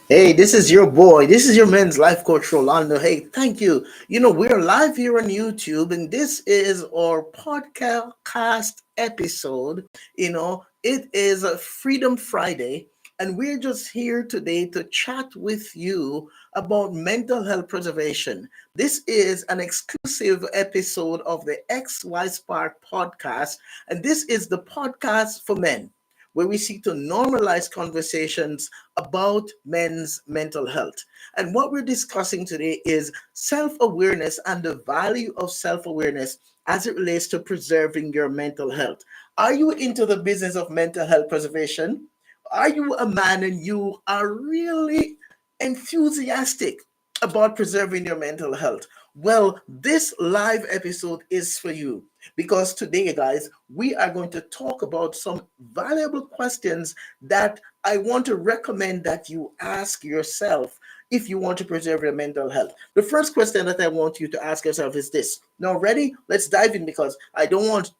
Hey, this is your boy. This is your men's life coach, Rolando. Hey, thank you. We're live here on YouTube, and this is our podcast episode. It is a Freedom Friday, and we're just here today to chat with you about mental health preservation. This is an exclusive episode of the XY Spark podcast, and this is the podcast for men where we seek to normalize conversations about men's mental health. And what we're discussing today is self awareness and the value of self awareness as it relates to preserving your mental health. Are you into the business of mental health preservation? Are you a man and you are really enthusiastic about preserving your mental health? Well, this live episode is for you because today, guys, we are going to talk about some valuable questions that I want to recommend that you ask yourself if you want to preserve your mental health. The first question that I want you to ask yourself is this. Now, ready? Let's dive in because I don't want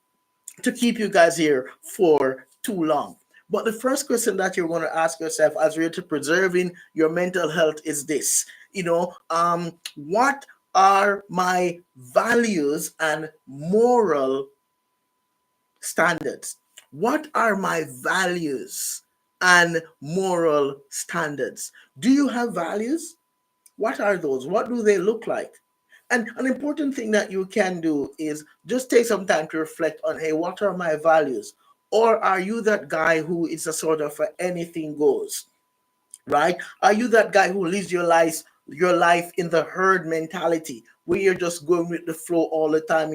to keep you guys here for too long. But the first question that you're going to ask yourself as you're to preserving your mental health is this. What are my values and moral standards? What are my values and moral standards? Do you have values? What are those? What do they look like? And an important thing that you can do is just take some time to reflect on, hey, what are my values? Or are you that guy who is a sort of a anything goes, right? Are you that guy who lives your life in the herd mentality where you're just going with the flow all the time,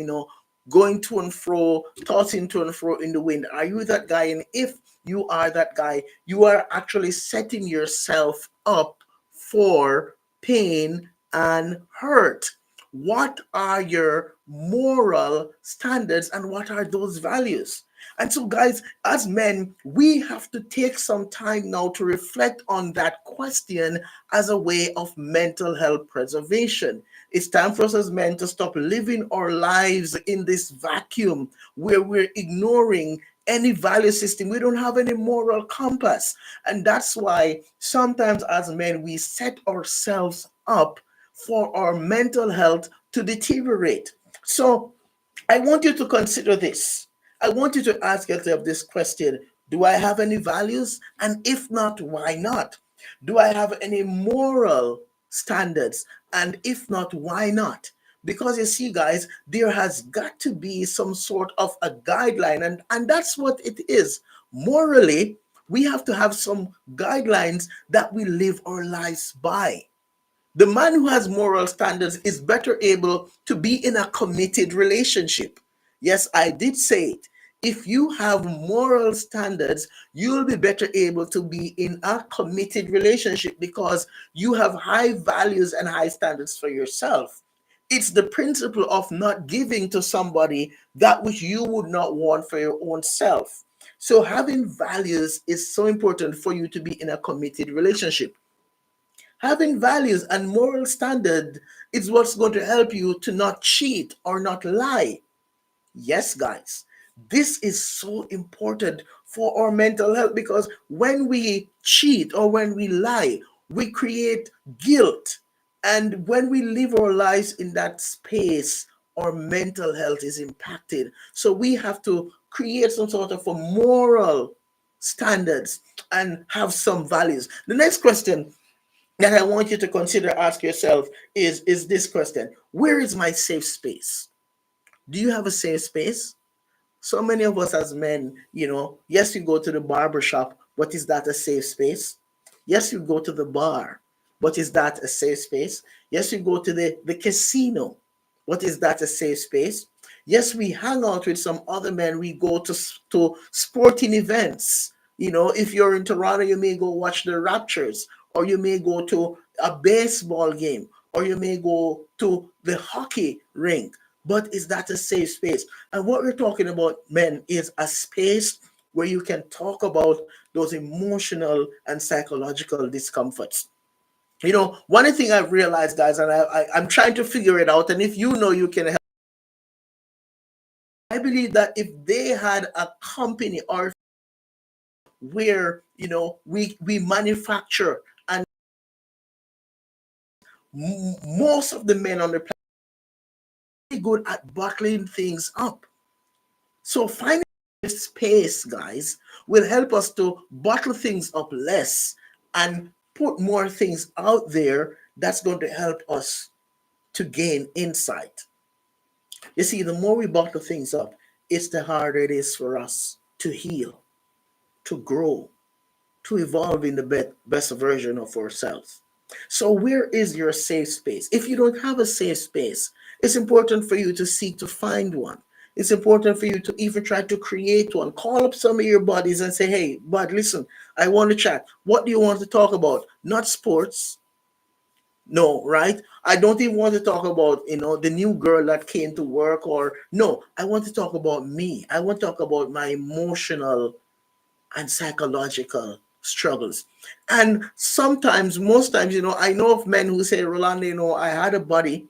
going to and fro, tossing to and fro in the wind? Are you that guy? And if you are that guy, you are actually setting yourself up for pain and hurt. What are your moral standards and what are those values? And so, guys, as men, we have to take some time now to reflect on that question as a way of mental health preservation. It's time for us as men to stop living our lives in this vacuum where we're ignoring any value system. We don't have any moral compass. And that's why sometimes as men, we set ourselves up for our mental health to deteriorate. So I want you to consider this. I want you to ask yourself this question. Do I have any values? And if not, why not? Do I have any moral standards? And if not, why not? Because you see, guys, there has got to be some sort of a guideline, and that's what it is. Morally, we have to have some guidelines that we live our lives by. The man who has moral standards is better able to be in a committed relationship. Yes, I did say it. If you have moral standards, you'll be better able to be in a committed relationship because you have high values and high standards for yourself. It's the principle of not giving to somebody that which you would not want for your own self. So, having values is so important for you to be in a committed relationship. Having values and moral standard is what's going to help you to not cheat or not lie. Yes, guys, this is so important for our mental health because when we cheat or when we lie, we create guilt. And when we live our lives in that space, our mental health is impacted. So we have to create some sort of a moral standards and have some values. The next question that I want you to consider ask yourself is this question. Where is my safe space? Do you have a safe space? So many of us as men, yes, you go to the barber shop, but is that a safe space? Yes, you go to the bar, but is that a safe space? Yes, you go to the casino, but is that a safe space? Yes, we hang out with some other men. We go to sporting events. If you're in Toronto, you may go watch the Raptors, or you may go to a baseball game, or you may go to the hockey rink. But is that a safe space? And what we're talking about, men, is a space where you can talk about those emotional and psychological discomforts. One thing I've realized, guys, and I'm trying to figure it out, and if you know, you can help. I believe that if they had a company or where we manufacture and Most of the men on the planet are very good at bottling things up. So finding space, guys, will help us to bottle things up less and put more things out there that's going to help us to gain insight. You see, the more we bottle things up, it's the harder it is for us to heal, to grow, to evolve in the best version of ourselves. So, where is your safe space? If you don't have a safe space, it's important for you to seek to find one. It's important for you to even try to create one. Call up some of your buddies and say, hey, bud, listen, I want to chat. What do you want to talk about? Not sports. No, right? I don't even want to talk about, the new girl that came to work, or no, I want to talk about me. I want to talk about my emotional and psychological struggles. And sometimes, most times, I know of men who say, Rolando, I had a buddy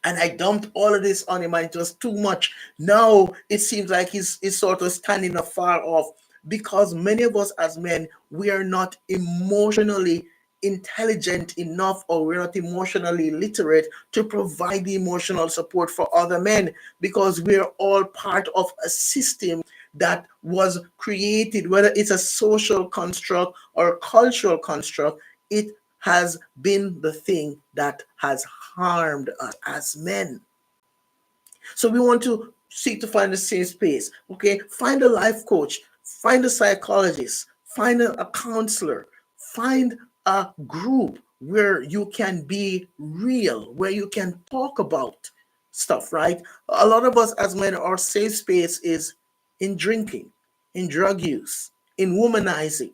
and I dumped all of this on him and it was too much. Now it seems like he's sort of standing afar off, because many of us as men, we are not emotionally intelligent enough, or we're not emotionally literate to provide the emotional support for other men, because we're all part of a system that was created, whether it's a social construct or a cultural construct. It has been the thing that has harmed us as men. So we want to seek to find a safe space. Okay, find a life coach, find a psychologist, find a counselor, find a group where you can be real, where you can talk about stuff, right? A lot of us as men, our safe space is in drinking, in drug use, in womanizing,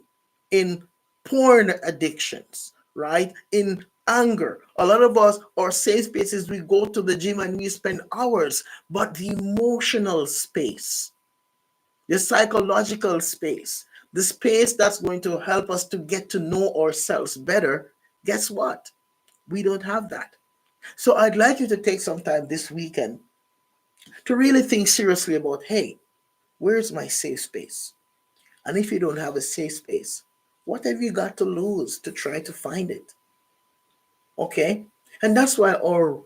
in porn addictions, right? In anger. A lot of us, our safe spaces, we go to the gym and we spend hours, but the emotional space, the psychological space, the space that's going to help us to get to know ourselves better, guess what? We don't have that. So I'd like you to take some time this weekend to really think seriously about, hey, where's my safe space? And if you don't have a safe space, what have you got to lose to try to find it? Okay? And that's why our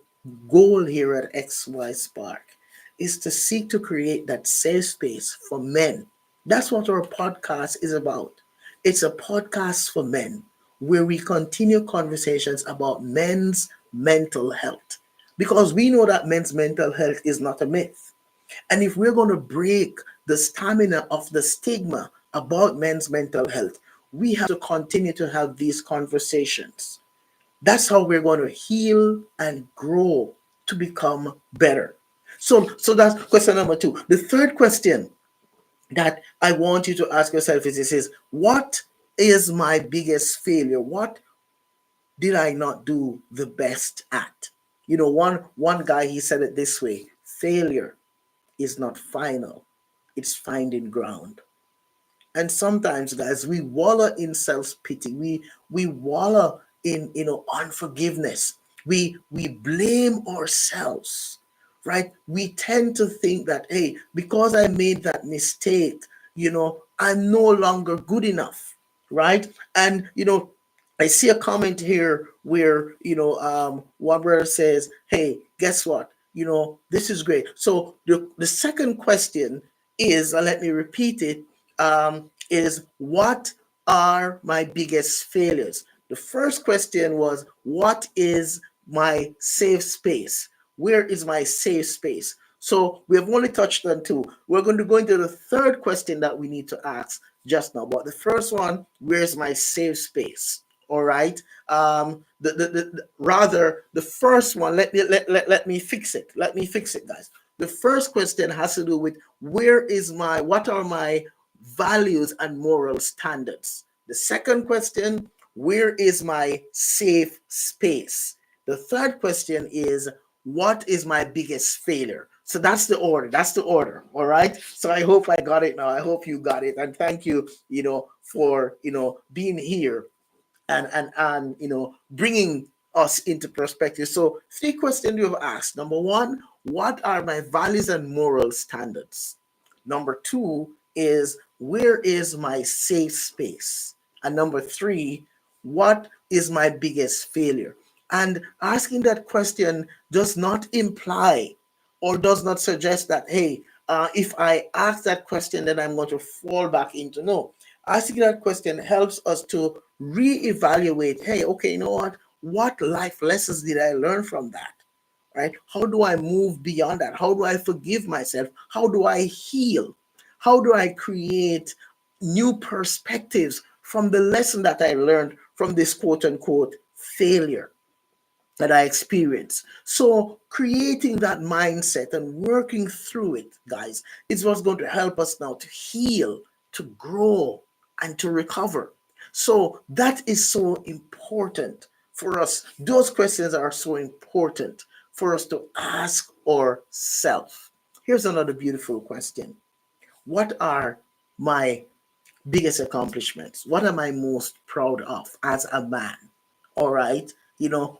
goal here at XY Spark is to seek to create that safe space for men. That's what our podcast is about. It's a podcast for men where we continue conversations about men's mental health, because we know that men's mental health is not a myth. And if we're going to break the stamina of the stigma about men's mental health, we have to continue to have these conversations. That's how we're going to heal and grow to become better. So that's question number two. The third question that I want you to ask yourself is this: is what is my biggest failure? What did I not do the best at? One guy, he said it this way: failure is not final, it's finding ground. And sometimes, guys, we wallow in self-pity, we wallow in unforgiveness, we blame ourselves, right? We tend to think that, hey, because I made that mistake, I'm no longer good enough, right? And I see a comment here where one brother says, hey, guess what, this is great. So the second question is, let me repeat it, is what are my biggest failures? The first question was, what is my safe space? Where is my safe space? So we have only touched on two. We're going to go into the third question that we need to ask just now. But the first one, where's my safe space? All right. Rather, the first one, let me fix it. Let me fix it, guys. The first question has to do with, what are my values and moral standards? The second question, where is my safe space? The third question is, what is my biggest failure? So that's the order. That's the order. All right. So I hope I got it now. I hope you got it. And thank you, for, being here and bringing us into perspective. So three questions you've asked. Number one, what are my values and moral standards? Number two is, where is my safe space? And number three, what is my biggest failure? And asking that question does not imply or does not suggest that, hey, if I ask that question, then I'm going to fall back into. No. Asking that question helps us to reevaluate, hey, okay, you know what? What life lessons did I learn from that? Right? How do I move beyond that? How do I forgive myself? How do I heal? How do I create new perspectives from the lesson that I learned from this quote unquote failure that I experienced? So, creating that mindset and working through it, guys, is what's going to help us now to heal, to grow, and to recover. So, that is so important for us. Those questions are so important for us to ask ourselves. Here's another beautiful question. What are my biggest accomplishments? What am I most proud of as a man? All right.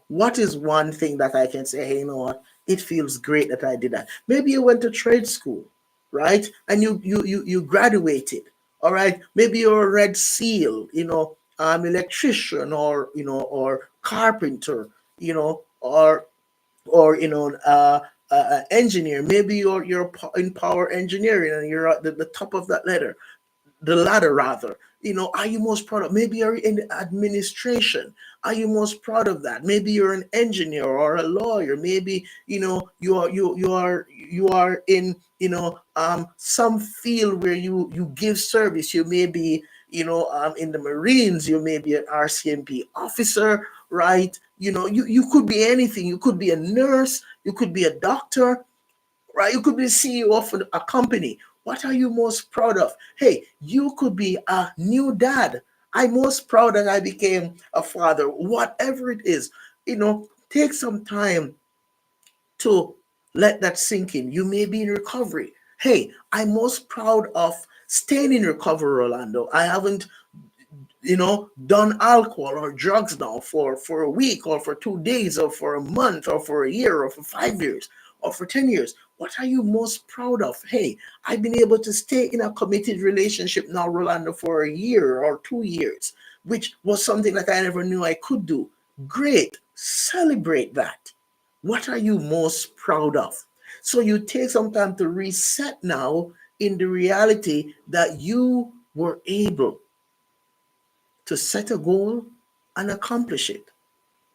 What is one thing that I can say, hey, you know what? It feels great that I did that. Maybe you went to trade school, right? And you graduated. All right. Maybe you're a red seal, electrician or carpenter, or engineer. Maybe you're in power engineering and you're at the top of that ladder, the latter rather. Are you most proud of? Maybe you're in administration. Are you most proud of that? Maybe you're an engineer or a lawyer. Maybe you are in some field where you give service. You may be in the Marines. You may be an RCMP officer, right? You could be anything. You could be a nurse. You could be a doctor, right? You could be the CEO of a company. What are you most proud of? Hey, you could be a new dad. I'm most proud that I became a father. Whatever it is, take some time to let that sink in. You may be in recovery. Hey, I'm most proud of staying in recovery, Orlando. I haven't done alcohol or drugs now for a week or for 2 days or for a month or for a year or for 5 years or for 10 years. What are you most proud of? Hey, I've been able to stay in a committed relationship now, Rolando, for a year or 2 years, which was something that I never knew I could do. Great. Celebrate that. What are you most proud of? So you take some time to reset now in the reality that you were able to set a goal and accomplish it,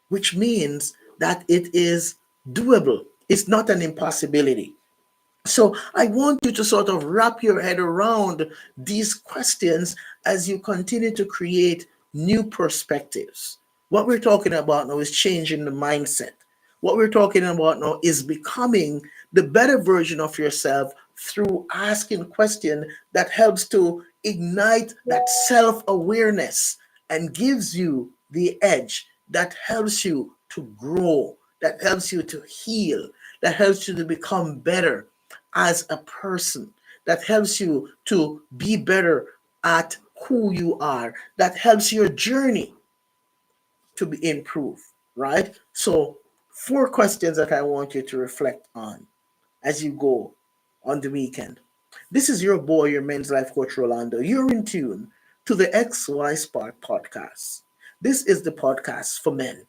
which means that it is doable. It's not an impossibility. So I want you to sort of wrap your head around these questions as you continue to create new perspectives. What we're talking about now is changing the mindset. What we're talking about now is becoming the better version of yourself through asking questions that helps to ignite that self-awareness and gives you the edge that helps you to grow, that helps you to heal, that helps you to become better as a person, that helps you to be better at who you are, that helps your journey to be improved, right? So, four questions that I want you to reflect on as you go on the weekend. This is your boy, your men's life coach, Rolando. You're in tune to the XY Spark podcast. This is the podcast for men,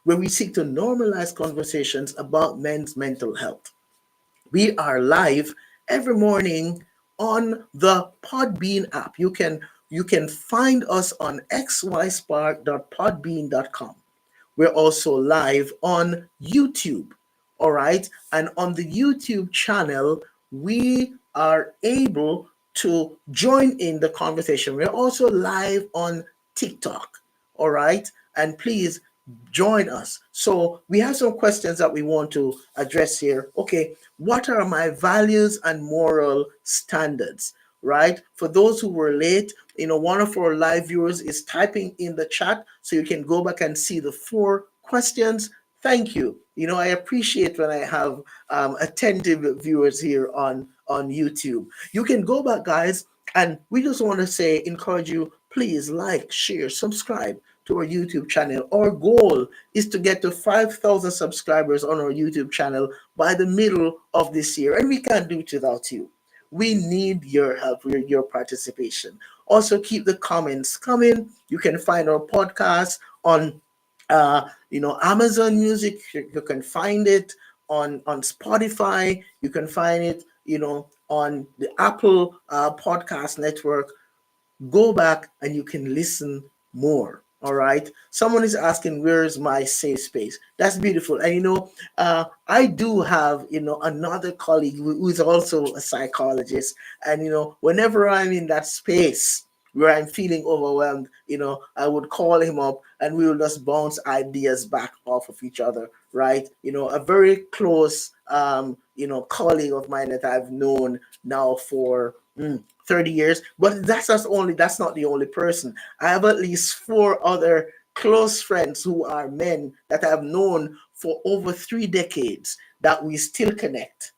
where we seek to normalize conversations about men's mental health. We are live every morning on the Podbean app. You can find us on xyspark.podbean.com. We're also live on YouTube. All right. And on the YouTube channel, we are able to join in the conversation. We're also live on TikTok. All right. And please join us. So we have some questions that we want to address here. Okay. What are my values and moral standards? Right? For those who were late, one of our live viewers is typing in the chat so you can go back and see the four questions. Thank you. I appreciate when I have attentive viewers here on YouTube. You can go back, guys, and we just want to encourage you, please like, share, subscribe to our YouTube channel. Our goal is to get to 5,000 subscribers on our YouTube channel by the middle of this year, and we can't do it without you. We need your help, your participation. Also, keep the comments coming. You can find our podcast on Amazon Music. You can find it on Spotify. You can find it, on the Apple Podcast Network. Go back and you can listen more. All right. Someone is asking, where's my safe space? That's beautiful. And I do have another colleague who is also a psychologist. And whenever I'm in that space where I'm feeling overwhelmed, I would call him up and we will just bounce ideas back off of each other, right? A very close colleague of mine that I've known now for 30 years. But that's not the only person. I have at least four other close friends who are men that I've known for over 3 decades that we still connect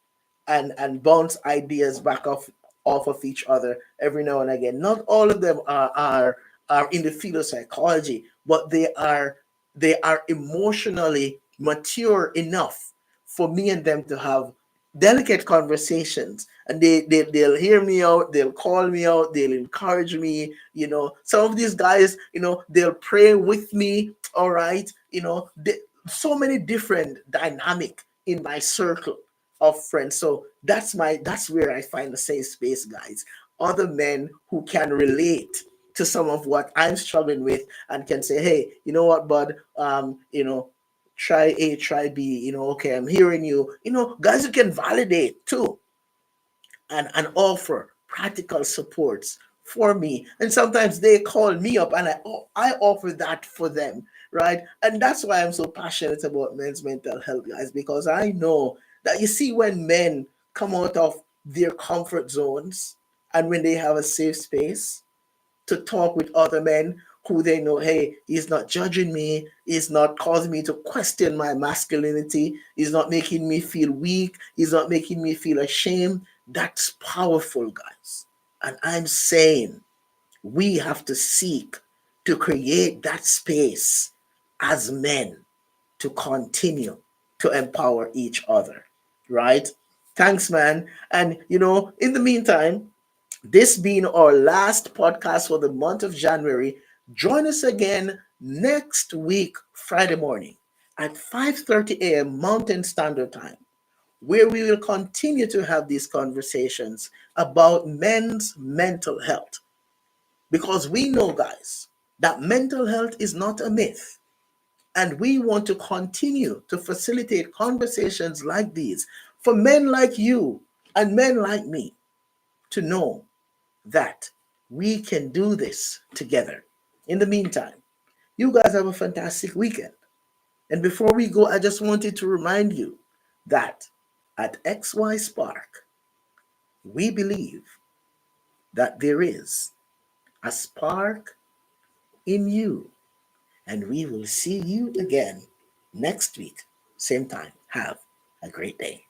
and bounce ideas back off of each other every now and again. Not all of them are in the field of psychology, but they are emotionally mature enough for me and them to have delicate conversations, and they'll hear me out, they'll call me out, they'll encourage me. Some of these guys, they'll pray with me. All right. So many different dynamic in my circle of friends. So that's where I find the safe space, guys. Other men who can relate to some of what I'm struggling with and can say, hey, you know what, bud, try A, try B, okay, I'm hearing you. Guys who can validate too and offer practical supports for me. And sometimes they call me up and I offer that for them, right? And that's why I'm so passionate about men's mental health, guys, because I know that you see when men come out of their comfort zones and when they have a safe space to talk with other men who they know, hey, he's not judging me, he's not causing me to question my masculinity, he's not making me feel weak, he's not making me feel ashamed. That's powerful, guys. And I'm saying we have to seek to create that space as men to continue to empower each other, right? Thanks, man. And, in the meantime, this being our last podcast for the month of January, join us again next week, Friday morning at 5:30 a.m. Mountain Standard Time, where we will continue to have these conversations about men's mental health. Because we know, guys, that mental health is not a myth. And we want to continue to facilitate conversations like these for men like you and men like me to know that we can do this together. In the meantime, you guys have a fantastic weekend. And before we go, I just wanted to remind you that at XY Spark, we believe that there is a spark in you. And we will see you again next week, same time. Have a great day.